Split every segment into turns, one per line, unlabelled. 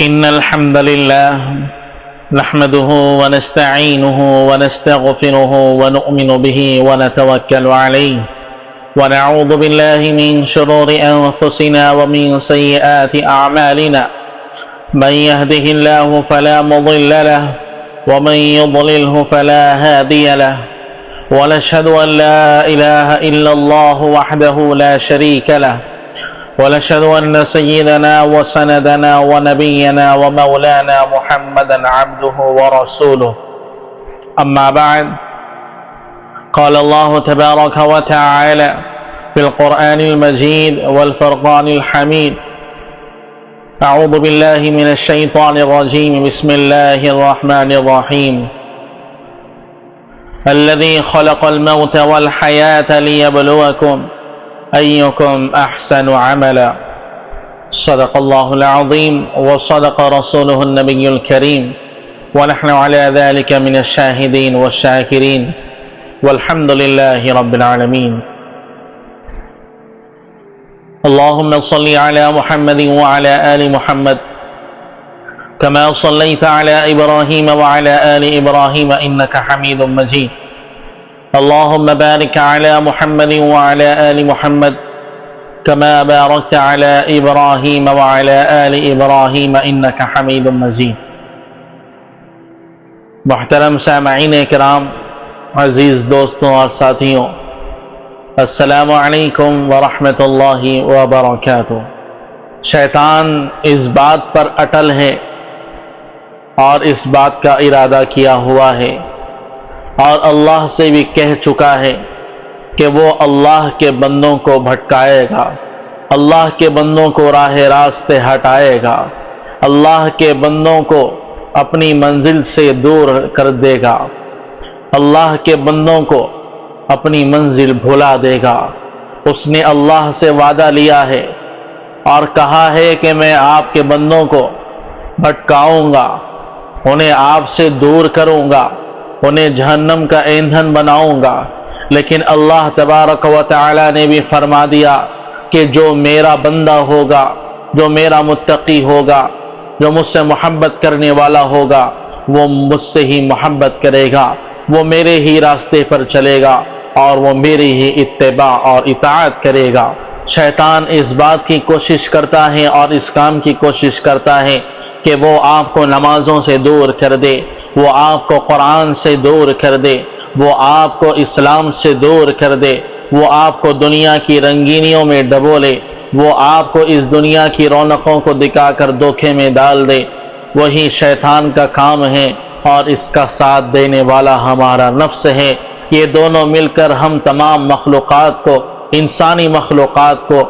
إن الحمد لله نحمده ونستعينه ونستغفره ونؤمن به ونتوكل عليه ونعوذ بالله من شرور أنفسنا ومن سيئات أعمالنا من يهده الله فلا مضل له ومن يضلله فلا هادي له ونشهد أن لا إله إلا الله وحده لا شريك له ونشهد أن سيدنا وسندنا ونبينا ومولانا محمدا عبده ورسوله أما بعد قال الله تبارك وتعالى في القرآن المجيد والفرقان الحميد أعوذ بالله من الشيطان الرجيم بسم الله الرحمن الرحيم الذي خلق الموت والحياة ليبلوكم أيكم أحسن عملا صدق الله العظيم وصدق رسوله النبي الكريم ونحن على ذلك من الشاهدين والشاكرين والحمد لله رب العالمين اللهم صل على محمد وعلى آل محمد كما صليت على إبراهيم وعلى آل إبراهيم إنك حميد مجيد اللهم بارك على محمد وعلى آل محمد كما باركت على إبراهيم وعلى آل إبراهيم إنك حميد مجيد محترم سامعین کرام، عزیز دوستوں اور ساتھیوں، السلام علیکم ورحمۃ اللہ وبرکاتہ۔ شیطان اس بات پر اٹل ہے اور اس بات کا ارادہ کیا ہوا ہے اور اللہ سے بھی کہہ چکا ہے کہ وہ اللہ کے بندوں کو بھٹکائے گا، اللہ کے بندوں کو راہ راست ہٹائے گا، اللہ کے بندوں کو اپنی منزل سے دور کر دے گا، اللہ کے بندوں کو اپنی منزل بھلا دے گا۔ اس نے اللہ سے وعدہ لیا ہے اور کہا ہے کہ میں آپ کے بندوں کو بھٹکاؤں گا، انہیں آپ سے دور کروں گا، انہیں جہنم کا ایندھن بناؤں گا۔ لیکن اللہ تبارک و تعالی نے بھی فرما دیا کہ جو میرا بندہ ہوگا، جو میرا متقی ہوگا، جو مجھ سے محبت کرنے والا ہوگا، وہ مجھ سے ہی محبت کرے گا، وہ میرے ہی راستے پر چلے گا اور وہ میری ہی اتباع اور اطاعت کرے گا۔ شیطان اس بات کی کوشش کرتا ہے اور اس کام کی کوشش کرتا ہے کہ وہ آپ کو نمازوں سے دور کر دے، وہ آپ کو قرآن سے دور کر دے، وہ آپ کو اسلام سے دور کر دے، وہ آپ کو دنیا کی رنگینیوں میں ڈبولے، وہ آپ کو اس دنیا کی رونقوں کو دکھا کر دھوکے میں ڈال دے۔ وہی شیطان کا کام ہے اور اس کا ساتھ دینے والا ہمارا نفس ہے۔ یہ دونوں مل کر ہم تمام مخلوقات کو، انسانی مخلوقات کو،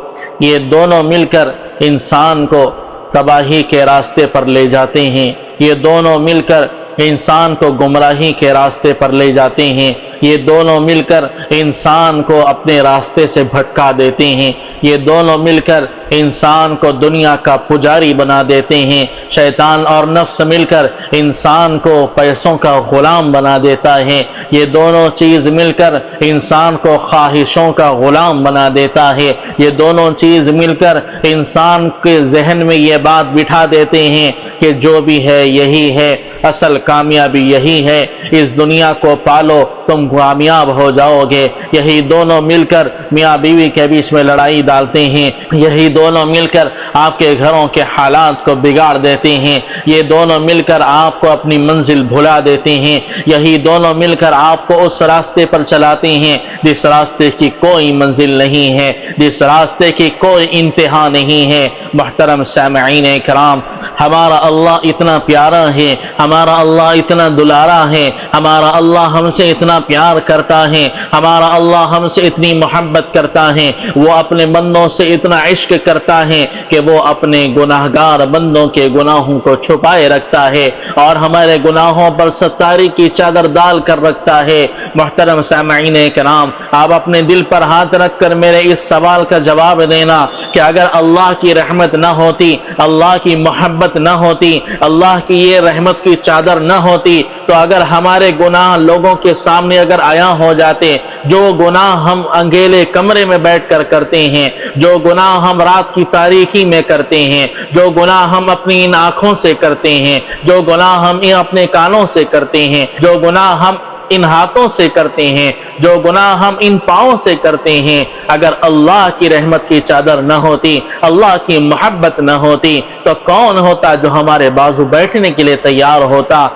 یہ دونوں مل کر انسان کو تباہی کے راستے پر لے جاتے ہیں، یہ دونوں مل کر انسان کو گمراہی کے راستے پر لے جاتے ہیں، یہ دونوں مل کر انسان کو اپنے راستے سے بھٹکا دیتے ہیں، یہ دونوں مل کر انسان کو دنیا کا پجاری بنا دیتے ہیں۔ شیطان اور نفس مل کر انسان کو پیسوں کا غلام بنا دیتا ہے، یہ دونوں چیز مل کر انسان کو خواہشوں کا غلام بنا دیتا ہے، یہ دونوں چیز مل کر انسان کے ذہن میں یہ بات بٹھا دیتے ہیں کہ جو بھی ہے یہی ہے، اصل کامیابی یہی ہے، اس دنیا کو پالو تم کامیاب ہو جاؤ گے۔ یہی دونوں مل کر میاں بیوی کے بیچ میں لڑائی ڈالتے ہیں، یہی دونوں مل کر آپ کے گھروں کے حالات کو بگاڑ دیتے ہیں، یہ دونوں مل کر آپ کو اپنی منزل بھلا دیتے ہیں، یہی دونوں مل کر آپ کو اس راستے پر چلاتے ہیں جس راستے کی کوئی منزل نہیں ہے، جس راستے کی کوئی انتہا نہیں ہے۔ محترم سامعین کرام، ہمارا اللہ اتنا پیارا ہے، ہمارا اللہ اتنا دلارا ہے، ہمارا اللہ ہم سے اتنا پیار کرتا ہے، ہمارا اللہ ہم سے اتنی محبت کرتا ہے، وہ اپنے بندوں سے اتنا عشق کرتا ہے کہ وہ اپنے گناہگار بندوں کے گناہوں کو چھپائے رکھتا ہے اور ہمارے گناہوں پر ستاری کی چادر ڈال کر رکھتا ہے۔ محترم سامعین کرام، آپ اپنے دل پر ہاتھ رکھ کر میرے اس سوال کا جواب دینا کہ اگر اللہ کی رحمت نہ ہوتی، اللہ کی محبت نہ ہوتی، اللہ کی یہ رحمت کی چادر نہ ہوتی تو اگر ہمارے گناہ لوگوں کے سامنے اگر عیاں ہو جاتے، جو گناہ ہم انگیلے کمرے میں بیٹھ کر کرتے ہیں، جو گناہ ہم رات کی تاریکی میں کرتے ہیں، جو گناہ ہم اپنی ان آنکھوں سے کرتے ہیں، جو گناہ ہم اپنے کانوں سے کرتے ہیں، جو گناہ ہم ان ہاتھوں سے کرتے ہیں، جو گناہ ہم ان پاؤں سے کرتے ہیں، اگر اللہ کی رحمت کی چادر نہ ہوتی، اللہ کی محبت نہ ہوتی، تو کون ہوتا جو ہمارے بازو بیٹھنے کے لیے تیار ہوتا؟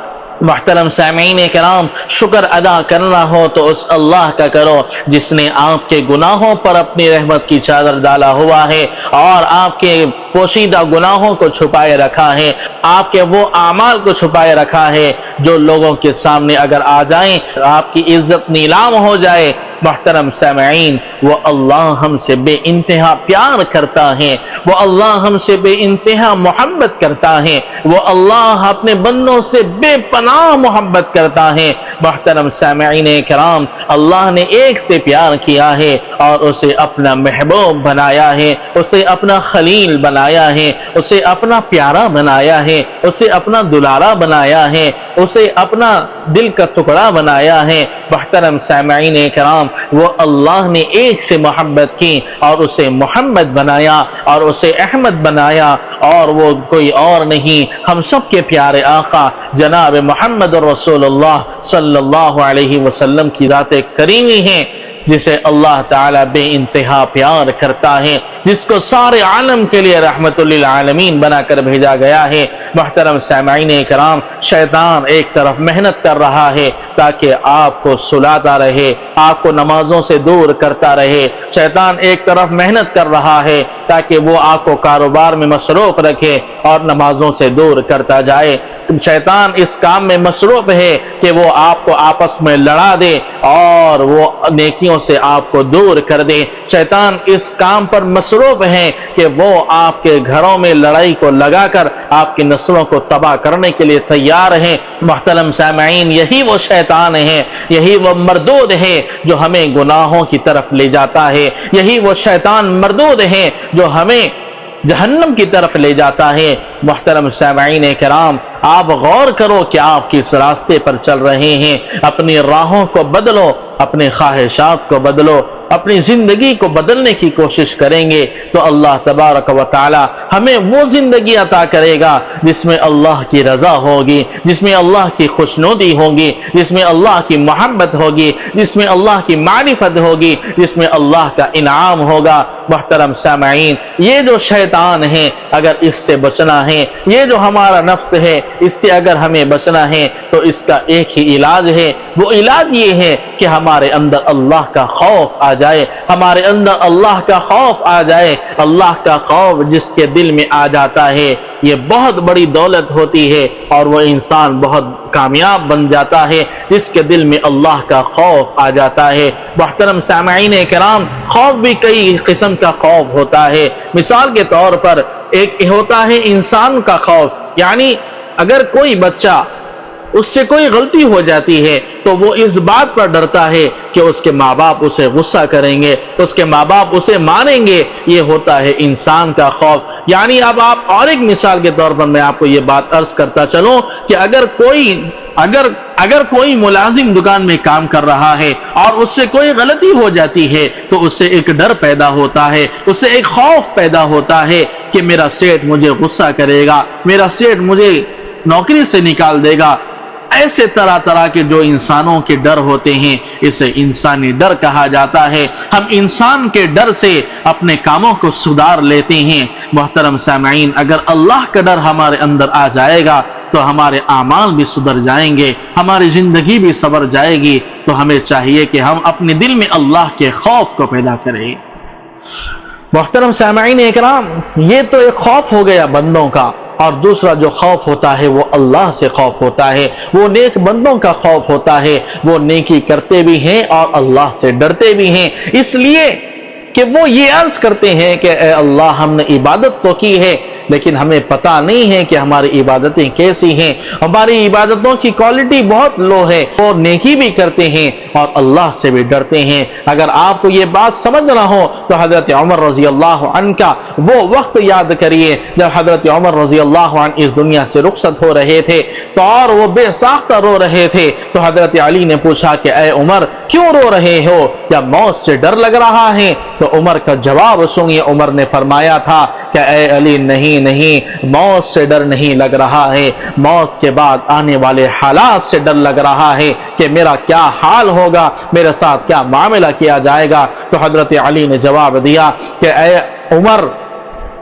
محترم سامعین کرام، شکر ادا کرنا ہو تو اس اللہ کا کرو جس نے آپ کے گناہوں پر اپنی رحمت کی چادر ڈالا ہوا ہے اور آپ کے پوشیدہ گناہوں کو چھپائے رکھا ہے، آپ کے وہ اعمال کو چھپائے رکھا ہے جو لوگوں کے سامنے اگر آ جائیں آپ کی عزت نیلام ہو جائے۔ محترم سامعین، وہ اللہ ہم سے بے انتہا پیار کرتا ہے، وہ اللہ ہم سے بے انتہا محبت کرتا ہے، وہ اللہ اپنے بندوں سے بے پناہ محبت کرتا ہے۔ محترم سامعین کرام، اللہ نے ایک سے پیار کیا ہے اور اسے اپنا محبوب بنایا ہے، اسے اپنا خلیل بنایا ہے، اسے اپنا پیارا بنایا ہے، اسے اپنا دلارا بنایا ہے، اسے اپنا دل کا ٹکڑا بنایا ہے۔ محترم سامعین کرام، وہ اللہ نے ایک سے محبت کی اور اسے محمد بنایا اور اسے احمد بنایا، اور وہ کوئی اور نہیں، ہم سب کے پیارے آقا جناب محمد رسول اللہ صلی اللہ علیہ وسلم کی ذات کریمی ہیں، جسے اللہ تعالیٰ بے انتہا پیار کرتا ہے، جس کو سارے عالم کے لیے رحمت للعالمین بنا کر بھیجا گیا ہے۔ محترم سامعین کرام، شیطان ایک طرف محنت کر رہا ہے تاکہ آپ کو سلاتا رہے، آپ کو نمازوں سے دور کرتا رہے۔ شیطان ایک طرف محنت کر رہا ہے تاکہ وہ آپ کو کاروبار میں مصروف رکھے اور نمازوں سے دور کرتا جائے۔ شیطان اس کام میں مصروف ہے کہ وہ آپ کو آپس میں لڑا دے اور وہ نیکیوں سے آپ کو دور کر دے۔ شیطان اس کام پر مصروف ہے کہ وہ آپ کے گھروں میں لڑائی کو لگا کر آپ کی نسلوں کو تباہ کرنے کے لیے تیار ہے۔ محترم سامعین، یہی وہ شیطان ہے، یہی وہ مردود ہے جو ہمیں گناہوں کی طرف لے جاتا ہے، یہی وہ شیطان مردود ہے جو ہمیں جہنم کی طرف لے جاتا ہے۔ محترم سامعین کرام، آپ غور کرو کہ آپ کس راستے پر چل رہے ہیں، اپنی راہوں کو بدلو، اپنے خواہشات کو بدلو، اپنی زندگی کو بدلنے کی کوشش کریں گے تو اللہ تبارک و تعالی ہمیں وہ زندگی عطا کرے گا جس میں اللہ کی رضا ہوگی، جس میں اللہ کی خوشنودی ہوگی، جس میں اللہ کی محبت ہوگی، جس میں اللہ کی معرفت ہوگی، جس میں اللہ کا انعام ہوگا۔ محترم سامعین، یہ جو شیطان ہے اگر اس سے بچنا ہے، یہ جو ہمارا نفس ہے اس سے اگر ہمیں بچنا ہے تو اس کا ایک ہی علاج ہے، وہ علاج یہ ہے کہ ہمارے اندر اللہ کا خوف آ جائے، ہمارے اندر اللہ کا خوف آ جائے۔ اللہ کا خوف جس کے دل میں آ جاتا ہے یہ بہت بڑی دولت ہوتی ہے اور وہ انسان بہت کامیاب بن جاتا ہے جس کے دل میں اللہ کا خوف آ جاتا ہے۔ محترم سامعین کرام، خوف بھی کئی قسم کا خوف ہوتا ہے۔ مثال کے طور پر ایک ہوتا ہے انسان کا خوف، یعنی اگر کوئی بچہ اس سے کوئی غلطی ہو جاتی ہے تو وہ اس بات پر ڈرتا ہے کہ اس کے ماں باپ اسے غصہ کریں گے، اس کے ماں باپ اسے ماریں گے۔ یہ ہوتا ہے انسان کا خوف۔ یعنی اب آپ اور ایک مثال کے طور پر میں آپ کو یہ بات عرض کرتا چلوں کہ اگر کوئی ملازم دکان میں کام کر رہا ہے اور اس سے کوئی غلطی ہو جاتی ہے تو اس سے ایک ڈر پیدا ہوتا ہے، اس سے ایک خوف پیدا ہوتا ہے کہ میرا سیٹ مجھے غصہ کرے گا، میرا سیٹ مجھے نوکری سے نکال دے گا۔ ایسے طرح طرح کے جو انسانوں کے ڈر ہوتے ہیں اسے انسانی ڈر کہا جاتا ہے۔ ہم انسان کے ڈر سے اپنے کاموں کو سدھار لیتے ہیں۔ محترم سامعین، اگر اللہ کا ڈر ہمارے اندر آ جائے گا تو ہمارے اعمال بھی سدھر جائیں گے، ہماری زندگی بھی سنور جائے گی۔ تو ہمیں چاہیے کہ ہم اپنے دل میں اللہ کے خوف کو پیدا کریں۔ محترم سامعین اکرام، یہ تو ایک خوف ہو گیا بندوں کا، اور دوسرا جو خوف ہوتا ہے وہ اللہ سے خوف ہوتا ہے، وہ نیک بندوں کا خوف ہوتا ہے، وہ نیکی کرتے بھی ہیں اور اللہ سے ڈرتے بھی ہیں، اس لیے کہ وہ یہ عرض کرتے ہیں کہ اے اللہ، ہم نے عبادت تو کی ہے لیکن ہمیں پتہ نہیں ہے کہ ہماری عبادتیں کیسی ہیں، ہماری عبادتوں کی کوالٹی بہت لو ہے۔ وہ نیکی بھی کرتے ہیں اور اللہ سے بھی ڈرتے ہیں۔ اگر آپ کو یہ بات سمجھ نہ ہو تو حضرت عمر رضی اللہ عنہ کا وہ وقت یاد کریے جب حضرت عمر رضی اللہ عنہ اس دنیا سے رخصت ہو رہے تھے تو اور وہ بے ساختہ رو رہے تھے، تو حضرت علی نے پوچھا کہ اے عمر کیوں رو رہے ہو، کیا موت سے ڈر لگ رہا ہے؟ تو عمر کا جواب سنیے، عمر نے فرمایا تھا کہ اے علی نہیں، موت سے ڈر نہیں لگ رہا ہے، موت کے بعد آنے والے حالات سے ڈر لگ رہا ہے کہ میرا کیا حال ہوگا، میرے ساتھ کیا معاملہ کیا جائے گا۔ تو حضرت علی نے جواب دیا کہ اے عمر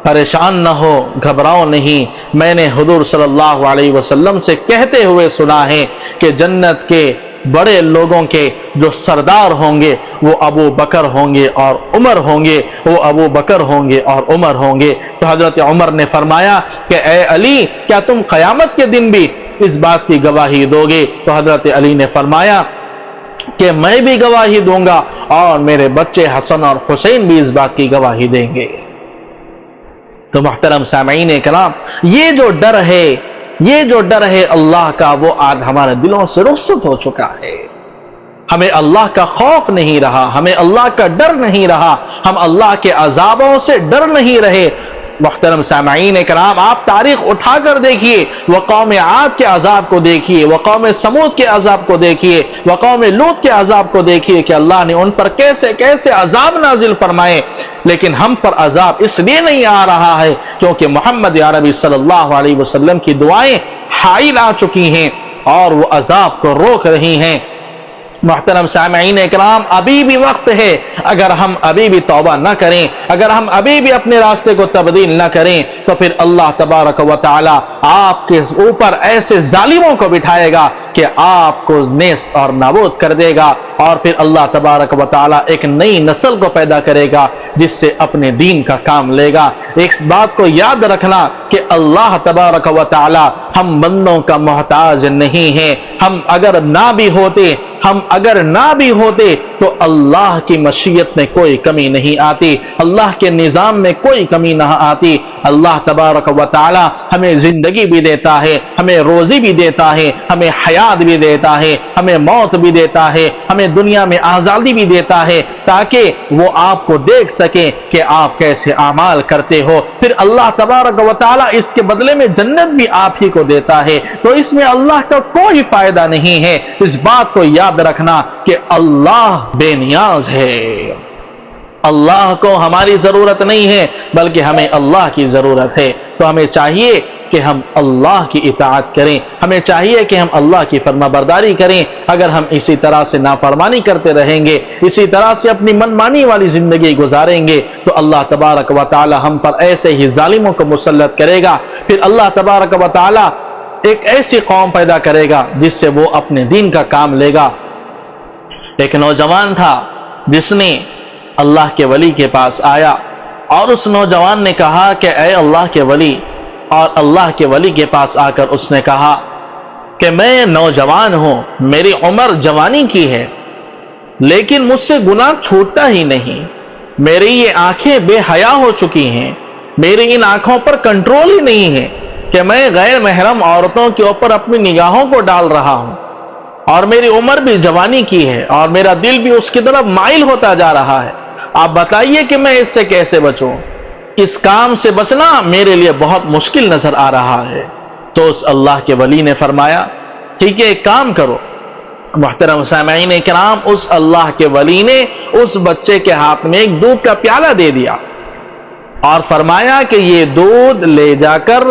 پریشان نہ ہو، گھبراؤ نہیں، میں نے حضور صلی اللہ علیہ وسلم سے کہتے ہوئے سنا ہے کہ جنت کے بڑے لوگوں کے جو سردار ہوں گے وہ ابو بکر ہوں گے اور عمر ہوں گے، وہ ابو بکر ہوں گے اور عمر ہوں گے۔ تو حضرت عمر نے فرمایا کہ اے علی کیا تم قیامت کے دن بھی اس بات کی گواہی دو گے؟ تو حضرت علی نے فرمایا کہ میں بھی گواہی دوں گا اور میرے بچے حسن اور حسین بھی اس بات کی گواہی دیں گے۔ تو محترم سامعین کرام، یہ جو ڈر ہے اللہ کا، وہ آج ہمارے دلوں سے رخصت ہو چکا ہے۔ ہمیں اللہ کا خوف نہیں رہا، ہمیں اللہ کا ڈر نہیں رہا، ہم اللہ کے عذابوں سے ڈر نہیں رہے۔ محترم سامعین کرام، آپ تاریخ اٹھا کر دیکھیے، وہ قوم عاد کے عذاب کو دیکھیے، وہ قوم سمود کے عذاب کو دیکھیے، وہ قوم لوط کے عذاب کو دیکھیے کہ اللہ نے ان پر کیسے کیسے عذاب نازل فرمائے، لیکن ہم پر عذاب اس لیے نہیں آ رہا ہے کیونکہ محمد عربی صلی اللہ علیہ وسلم کی دعائیں حائل آ چکی ہیں اور وہ عذاب کو روک رہی ہیں۔ محترم سامعین اکرام، ابھی بھی وقت ہے، اگر ہم ابھی بھی توبہ نہ کریں، اگر ہم ابھی بھی اپنے راستے کو تبدیل نہ کریں تو پھر اللہ تبارک و تعالی آپ کے اوپر ایسے ظالموں کو بٹھائے گا کہ آپ کو نیست اور نابود کر دے گا، اور پھر اللہ تبارک و تعالی ایک نئی نسل کو پیدا کرے گا جس سے اپنے دین کا کام لے گا۔ ایک بات کو یاد رکھنا کہ اللہ تبارک و تعالی ہم بندوں کا محتاج نہیں ہے، ہم اگر نہ بھی ہوتے تو اللہ کی مشیت میں کوئی کمی نہیں آتی، اللہ کے نظام میں کوئی کمی نہ آتی۔ اللہ تبارک و تعالی ہمیں زندگی بھی دیتا ہے، ہمیں روزی بھی دیتا ہے، ہمیں حیات بھی دیتا ہے، ہمیں موت بھی دیتا ہے، ہمیں دنیا میں آزادی بھی دیتا ہے تاکہ وہ آپ کو دیکھ سکیں کہ آپ کیسے اعمال کرتے ہو۔ پھر اللہ تبارک و تعالی اس کے بدلے میں جنت بھی آپ ہی کو دیتا ہے، تو اس میں اللہ کا کوئی فائدہ نہیں ہے۔ اس بات کو یاد رکھنا کہ اللہ بے نیاز ہے، اللہ کو ہماری ضرورت نہیں ہے بلکہ ہمیں اللہ کی ضرورت ہے۔ تو ہمیں چاہیے کہ ہم اللہ کی اطاعت کریں، ہمیں چاہیے کہ ہم اللہ کی فرما برداری کریں۔ اگر ہم اسی طرح سے نافرمانی کرتے رہیں گے، اسی طرح سے اپنی منمانی والی زندگی گزاریں گے تو اللہ تبارک و تعالی ہم پر ایسے ہی ظالموں کو مسلط کرے گا۔ پھر اللہ تبارک و تعالی ایک ایسی قوم پیدا کرے گا جس سے وہ اپنے دین کا کام لے گا۔ ایک نوجوان تھا جس نے اللہ کے ولی کے پاس آیا اور اس نوجوان نے کہا کہ اے اللہ کے ولی، اور اللہ کے ولی کے پاس آ کر اس نے کہا کہ میں نوجوان ہوں، میری عمر جوانی کی ہے لیکن مجھ سے گناہ چھوٹتا ہی نہیں، میری یہ آنکھیں بے حیا ہو چکی ہیں، میری ان آنکھوں پر کنٹرول ہی نہیں ہے کہ میں غیر محرم عورتوں کے اوپر اپنی نگاہوں کو ڈال رہا ہوں، اور میری عمر بھی جوانی کی ہے اور میرا دل بھی اس کی طرف مائل ہوتا جا رہا ہے، آپ بتائیے کہ میں اس سے کیسے بچوں؟ اس کام سے بچنا میرے لیے بہت مشکل نظر آ رہا ہے۔ تو اس اللہ کے ولی نے فرمایا ٹھیک ہے، ایک کام کرو۔ محترم سامعین کرام، اس اللہ کے ولی نے اس بچے کے ہاتھ میں ایک دودھ کا پیالہ دے دیا اور فرمایا کہ یہ دودھ لے جا کر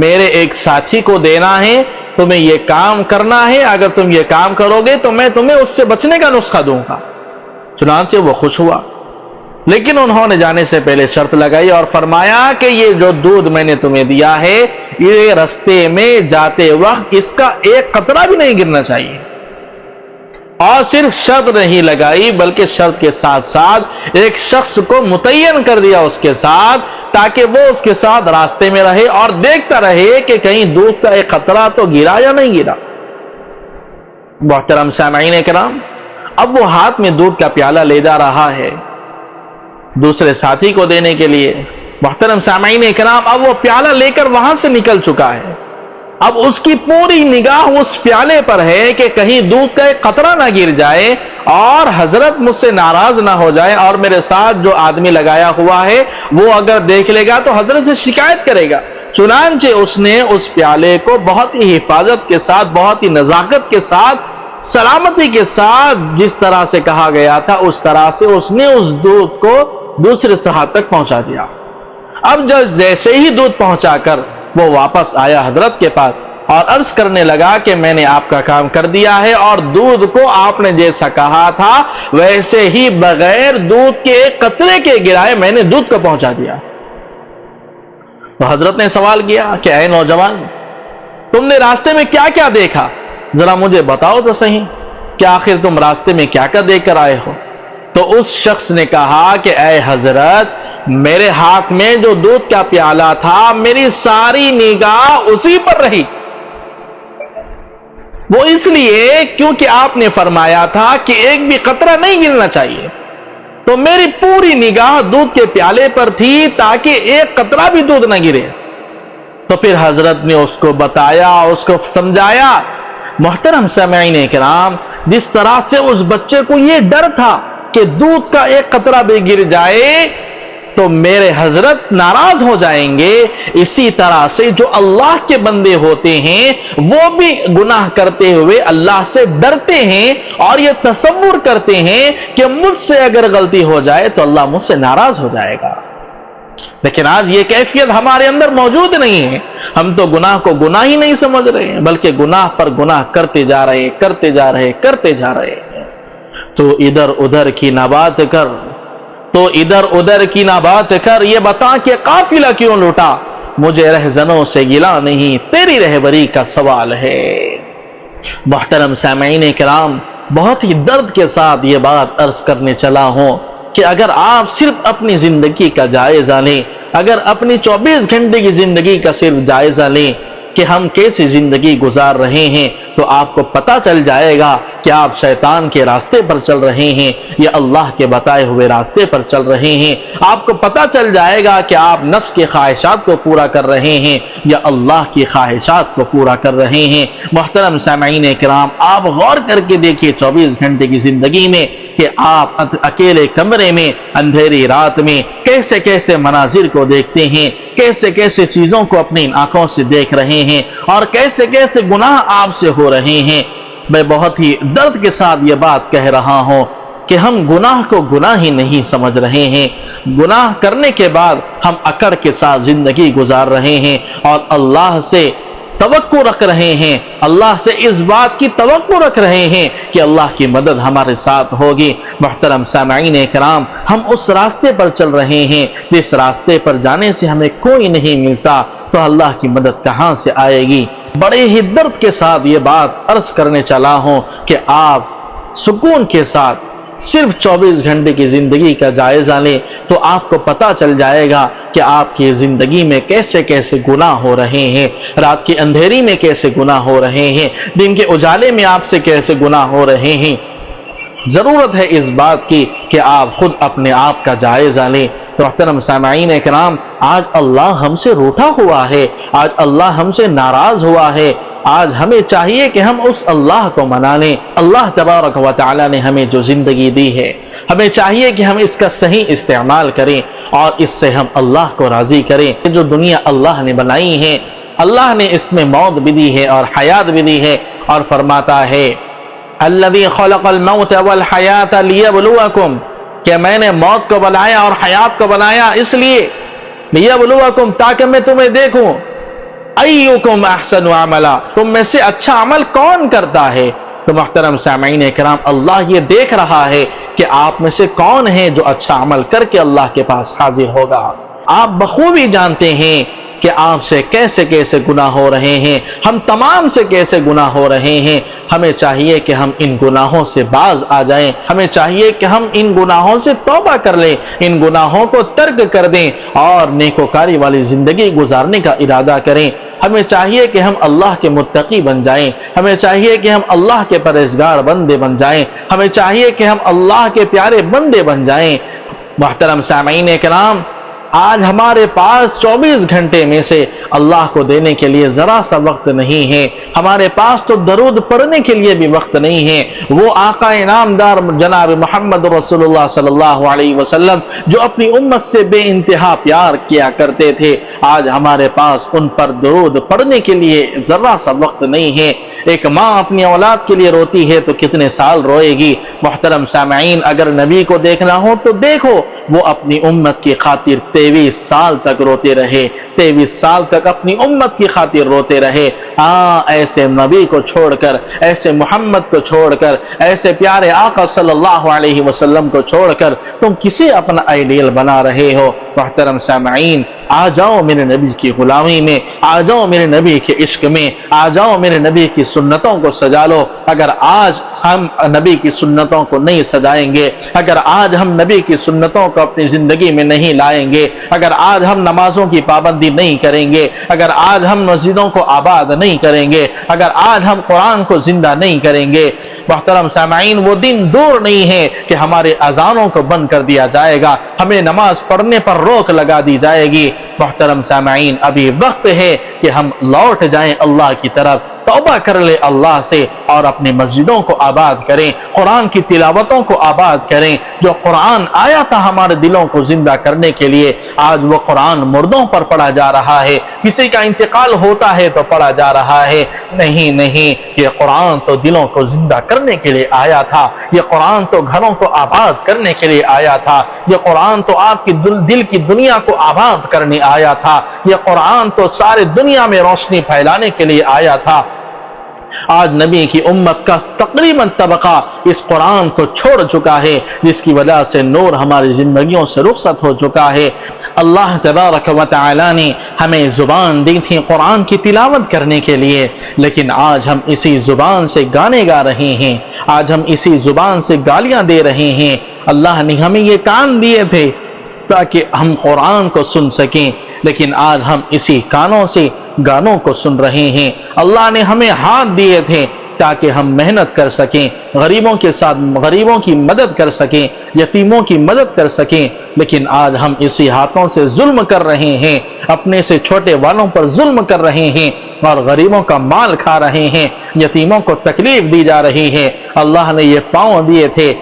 میرے ایک ساتھی کو دینا ہے، تمہیں یہ کام کرنا ہے، اگر تم یہ کام کرو گے تو میں تمہیں اس سے بچنے کا نسخہ دوں گا۔ چنانچہ وہ خوش ہوا، لیکن انہوں نے جانے سے پہلے شرط لگائی اور فرمایا کہ یہ جو دودھ میں نے تمہیں دیا ہے یہ رستے میں جاتے وقت اس کا ایک قطرہ بھی نہیں گرنا چاہیے۔ اور صرف شرط نہیں لگائی بلکہ شرط کے ساتھ ساتھ ایک شخص کو متعین کر دیا اس کے ساتھ، تاکہ وہ اس کے ساتھ راستے میں رہے اور دیکھتا رہے کہ کہیں دودھ کا ایک قطرہ تو گرا یا نہیں گرا۔ محترم سامعین کرام، اب وہ ہاتھ میں دودھ کا پیالہ لے جا رہا ہے دوسرے ساتھی کو دینے کے لیے۔ محترم سامعین کرام، اب وہ پیالہ لے کر وہاں سے نکل چکا ہے اب اس کی پوری نگاہ اس پیالے پر ہے کہ کہیں دودھ کا ایک قطرہ نہ گر جائے اور حضرت مجھ سے ناراض نہ ہو جائے، اور میرے ساتھ جو آدمی لگایا ہوا ہے وہ اگر دیکھ لے گا تو حضرت سے شکایت کرے گا۔ چنانچہ اس نے اس پیالے کو بہت ہی حفاظت کے ساتھ، بہت ہی نزاکت کے ساتھ، سلامتی کے ساتھ، جس طرح سے کہا گیا تھا اس طرح سے اس نے اس دودھ کو دوسرے صحابہ تک پہنچا دیا۔ اب جیسے ہی دودھ پہنچا کر وہ واپس آیا حضرت کے پاس اور عرض کرنے لگا کہ میں نے آپ کا کام کر دیا ہے، اور دودھ کو آپ نے جیسا کہا تھا ویسے ہی بغیر دودھ کے ایک قطرے کے گرائے میں نے دودھ کو پہنچا دیا۔ تو حضرت نے سوال کیا کہ اے نوجوان، تم نے راستے میں کیا کیا دیکھا؟ ذرا مجھے بتاؤ تو صحیح کہ آخر تم راستے میں کیا کیا دیکھ کر آئے ہو؟ تو اس شخص نے کہا کہ اے حضرت، میرے ہاتھ میں جو دودھ کا پیالہ تھا میری ساری نگاہ اسی پر رہی، وہ اس لیے کیونکہ آپ نے فرمایا تھا کہ ایک بھی قطرہ نہیں گرنا چاہیے، تو میری پوری نگاہ دودھ کے پیالے پر تھی تاکہ ایک قطرہ بھی دودھ نہ گرے۔ تو پھر حضرت نے اس کو بتایا، اس کو سمجھایا۔ محترم سامعین کرام، جس طرح سے اس بچے کو یہ ڈر تھا کہ دودھ کا ایک قطرہ بھی گر جائے تو میرے حضرت ناراض ہو جائیں گے، اسی طرح سے جو اللہ کے بندے ہوتے ہیں وہ بھی گناہ کرتے ہوئے اللہ سے ڈرتے ہیں اور یہ تصور کرتے ہیں کہ مجھ سے اگر غلطی ہو جائے تو اللہ مجھ سے ناراض ہو جائے گا۔ لیکن آج یہ کیفیت ہمارے اندر موجود نہیں ہے، ہم تو گناہ کو گناہ ہی نہیں سمجھ رہے ہیں، بلکہ گناہ پر گناہ کرتے جا رہے ہیں۔ تو ادھر ادھر کی نہ بات کر، یہ بتا کہ قافلہ کیوں لوٹا، مجھے رہزنوں سے گلا نہیں، تیری رہبری کا سوال ہے۔ محترم سامعین کرام، بہت ہی درد کے ساتھ یہ بات عرض کرنے چلا ہوں کہ اگر آپ صرف اپنی زندگی کا جائزہ لیں، اگر اپنی 24 گھنٹے کی زندگی کا صرف جائزہ لیں کہ ہم کیسی زندگی گزار رہے ہیں، تو آپ کو پتہ چل جائے گا کہ آپ شیطان کے راستے پر چل رہے ہیں یا اللہ کے بتائے ہوئے راستے پر چل رہے ہیں۔ آپ کو پتہ چل جائے گا کہ آپ نفس کے خواہشات کو پورا کر رہے ہیں یا اللہ کی خواہشات کو پورا کر رہے ہیں۔ محترم سامعین کرام، آپ غور کر کے دیکھیے 24 گھنٹے کی زندگی میں کہ آپ اکیلے کمرے میں اندھیری رات میں کیسے کیسے مناظر کو دیکھتے ہیں، کیسے کیسے چیزوں کو اپنی آنکھوں سے دیکھ رہے ہیں، اور کیسے کیسے گناہ آپ سے ہو رہے ہیں۔ میں بہت ہی درد کے ساتھ یہ بات کہہ رہا ہوں کہ ہم گناہ کو گناہ ہی نہیں سمجھ رہے ہیں، گناہ کرنے کے بعد ہم اکڑ کے ساتھ زندگی گزار رہے ہیں اور اللہ سے توقع رکھ رہے ہیں، اللہ سے اس بات کی توقع رکھ رہے ہیں کہ اللہ کی مدد ہمارے ساتھ ہوگی۔ محترم سامعین کرام، ہم اس راستے پر چل رہے ہیں جس راستے پر جانے سے ہمیں کوئی نہیں ملتا، تو اللہ کی مدد کہاں سے آئے گی؟ بڑے ہی درد کے ساتھ یہ بات عرض کرنے چلا ہوں کہ آپ سکون کے ساتھ صرف 24 گھنٹے کی زندگی کا جائزہ لیں تو آپ کو پتہ چل جائے گا کہ آپ کی زندگی میں کیسے کیسے گناہ ہو رہے ہیں، رات کی اندھیری میں کیسے گناہ ہو رہے ہیں، دن کے اجالے میں آپ سے کیسے گناہ ہو رہے ہیں۔ ضرورت ہے اس بات کی کہ آپ خود اپنے آپ کا جائزہ لیں۔ تو محترم سامعین کرام، آج اللہ ہم سے روٹھا ہوا ہے، آج اللہ ہم سے ناراض ہوا ہے، آج ہمیں چاہیے کہ ہم اس اللہ کو منا لیں۔ اللہ تبارک و تعالی نے ہمیں جو زندگی دی ہے، ہمیں چاہیے کہ ہم اس کا صحیح استعمال کریں اور اس سے ہم اللہ کو راضی کریں۔ جو دنیا اللہ نے بنائی ہے، اللہ نے اس میں موت بھی دی ہے اور حیات بھی دی ہے، اور فرماتا ہے الذی خلق الموت والحیات لیبلوکم، کہ میں نے موت کو بنایا اور حیات کو بنایا اس لیے لیبلوکم، تاکہ میں تمہیں دیکھوں ایکم احسن عملا، تم میں سے اچھا عمل کون کرتا ہے۔ تو محترم سامعین کرام، اللہ یہ دیکھ رہا ہے کہ آپ میں سے کون ہے جو اچھا عمل کر کے اللہ کے پاس حاضر ہوگا۔ آپ بخوبی جانتے ہیں کہ آپ سے کیسے کیسے گناہ ہو رہے ہیں، ہم تمام سے کیسے گناہ ہو رہے ہیں۔ ہمیں چاہیے کہ ہم ان گناہوں سے باز آ جائیں، ہمیں چاہیے کہ ہم ان گناہوں سے توبہ کر لیں، ان گناہوں کو ترک کر دیں اور نیکوکاری والی زندگی گزارنے کا ارادہ کریں۔ ہمیں چاہیے کہ ہم اللہ کے متقی بن جائیں، ہمیں چاہیے کہ ہم اللہ کے پرہیزگار بندے بن جائیں، ہمیں چاہیے کہ ہم اللہ کے پیارے بندے بن جائیں۔ محترم سامعین کرام، آج ہمارے پاس 24 گھنٹے میں سے اللہ کو دینے کے لیے ذرا سا وقت نہیں ہے. ہمارے پاس تو درود پڑھنے کے لیے بھی وقت نہیں ہے. وہ آقا انعامدار جناب محمد رسول اللہ صلی اللہ علیہ وسلم جو اپنی امت سے بے انتہا پیار کیا کرتے تھے، آج ہمارے پاس ان پر درود پڑھنے کے لیے ذرا سا وقت نہیں ہے. ایک ماں اپنی اولاد کے لیے روتی ہے تو کتنے سال روئے گی. محترم سامعین، اگر نبی کو دیکھنا ہو تو دیکھو، وہ اپنی امت کی خاطر 23 سال تک روتے رہے، 23 سال تک اپنی امت کی خاطر روتے رہے. ایسے نبی کو چھوڑ کر، ایسے محمد کو چھوڑ کر، ایسے پیارے آقا صلی اللہ علیہ وسلم کو چھوڑ کر تم کسے اپنا آئیڈیل بنا رہے ہو؟ محترم سامعین، آ جاؤ میرے نبی کی غلامی میں، آ جاؤ میرے نبی کے عشق میں، آ جاؤ میرے نبی کی سنتوں کو سجا لو. اگر آج ہم نبی کی سنتوں کو نہیں سجائیں گے، اگر آج ہم نبی کی سنتوں کو اپنی زندگی میں نہیں لائیں گے، اگر آج ہم نمازوں کی پابندی نہیں کریں گے، اگر آج ہم مسجدوں کو آباد نہیں کریں گے، اگر آج ہم قرآن کو زندہ نہیں کریں گے، محترم سامعین، وہ دن دور نہیں ہے کہ ہمارے اذانوں کو بند کر دیا جائے گا، ہمیں نماز پڑھنے پر روک لگا دی جائے گی. محترم سامعین، ابھی وقت ہے کہ ہم لوٹ جائیں اللہ کی طرف، توبہ کر لے اللہ سے اور اپنی مسجدوں کو آباد کریں، قرآن کی تلاوتوں کو آباد کریں. جو قرآن آیا تھا ہمارے دلوں کو زندہ کرنے کے لیے، آج وہ قرآن مردوں پر پڑھا جا رہا ہے. کسی کا انتقال ہوتا ہے تو پڑھا جا رہا ہے. نہیں نہیں، یہ قرآن تو دلوں کو زندہ کرنے کے لیے آیا تھا، یہ قرآن تو گھروں کو آباد کرنے کے لیے آیا تھا، یہ قرآن تو آپ کی دل کی دنیا کو آباد کرنے آیا تھا، یہ قرآن تو سارے دنیا میں روشنی پھیلانے کے لیے آیا تھا. آج نبی کی امت کا تقریباً طبقہ اس قرآن کو چھوڑ چکا ہے، جس کی وجہ سے نور ہماری زندگیوں سے رخصت ہو چکا ہے. اللہ تبارک و تعالی نے ہمیں زبان دی تھی قرآن کی تلاوت کرنے کے لیے، لیکن آج ہم اسی زبان سے گانے گا رہے ہیں، آج ہم اسی زبان سے گالیاں دے رہے ہیں. اللہ نے ہمیں یہ کان دیے تھے تاکہ ہم قرآن کو سن سکیں، لیکن آج ہم اسی کانوں سے گانوں کو سن رہے ہیں. اللہ نے ہمیں ہاتھ دیے تھے تاکہ ہم محنت کر سکیں، غریبوں کے ساتھ غریبوں کی مدد کر سکیں، یتیموں کی مدد کر سکیں، لیکن آج ہم اسی ہاتھوں سے ظلم کر رہے ہیں، اپنے سے چھوٹے والوں پر ظلم کر رہے ہیں اور غریبوں کا مال کھا رہے ہیں، یتیموں کو تکلیف دی جا رہی ہے. اللہ نے یہ پاؤں دیے تھے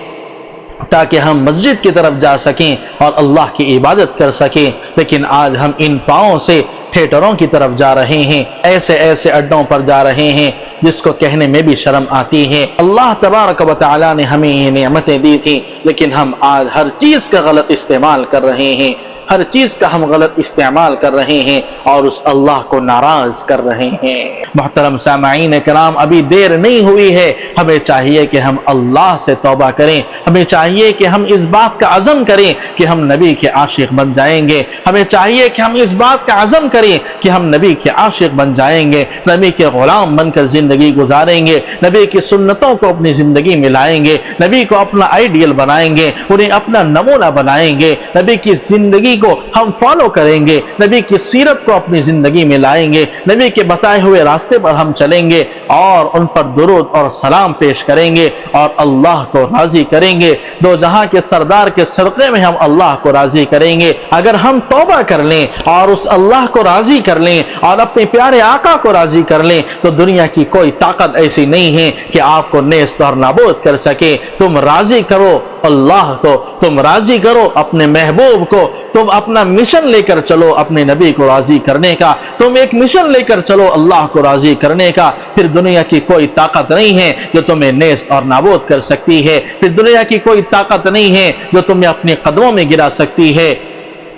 تاکہ ہم مسجد کی طرف جا سکیں اور اللہ کی عبادت کر سکیں، لیکن آج ہم ان پاؤں سے تھیٹروں کی طرف جا رہے ہیں، ایسے ایسے اڈوں پر جا رہے ہیں جس کو کہنے میں بھی شرم آتی ہے. اللہ تبارک و تعالی نے ہمیں یہ نعمتیں دی تھیں، لیکن ہم آج ہر چیز کا غلط استعمال کر رہے ہیں، ہر چیز کا ہم غلط استعمال کر رہے ہیں اور اس اللہ کو ناراض کر رہے ہیں. محترم سامعین کرام، ابھی دیر نہیں ہوئی ہے، ہمیں چاہیے کہ ہم اللہ سے توبہ کریں، ہمیں چاہیے کہ ہم اس بات کا عزم کریں کہ ہم نبی کے عاشق بن جائیں گے، ہمیں چاہیے کہ ہم اس بات کا عزم کریں کہ ہم نبی کے عاشق بن جائیں گے، نبی کے غلام بن کر زندگی گزاریں گے، نبی کی سنتوں کو اپنی زندگی میں لائیں گے، نبی کو اپنا آئیڈیل بنائیں گے، انہیں اپنا نمونہ بنائیں گے، نبی کی زندگی کو ہم فالو کریں گے، نبی کی سیرت کو اپنی زندگی میں لائیں گے، نبی کے بتائے ہوئے راستے پر ہم چلیں گے اور ان پر درود اور سلام پیش کریں گے اور اللہ کو راضی کریں گے. دو جہاں کے سردار کے صدقے میں ہم اللہ کو راضی کریں گے. اگر ہم توبہ کر لیں اور اس اللہ کو راضی کر لیں اور اپنے پیارے آقا کو راضی کر لیں تو دنیا کی کوئی طاقت ایسی نہیں ہے کہ آپ کو نیست اور نابود کر سکے. تم راضی کرو اللہ کو، تم راضی کرو اپنے محبوب کو، تم اپنا مشن لے کر چلو اپنے نبی کو راضی کرنے کا، تم ایک مشن لے کر چلو اللہ کو راضی کرنے کا. پھر دنیا کی کوئی طاقت نہیں ہے جو تمہیں نیست اور نابود کر سکتی ہے، پھر دنیا کی کوئی طاقت نہیں ہے جو تمہیں اپنے قدموں میں گرا سکتی ہے.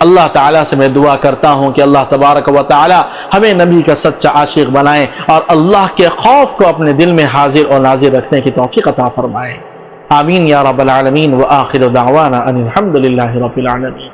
اللہ تعالیٰ سے میں دعا کرتا ہوں کہ اللہ تبارک و تعالیٰ ہمیں نبی کا سچا عاشق بنائے اور اللہ کے خوف کو اپنے دل میں حاضر اور ناظر رکھنے کی توفیق عطا فرمائے. آمین یا رب العالمین. وآخر دعوانا ان الحمد للہ رب العالمین.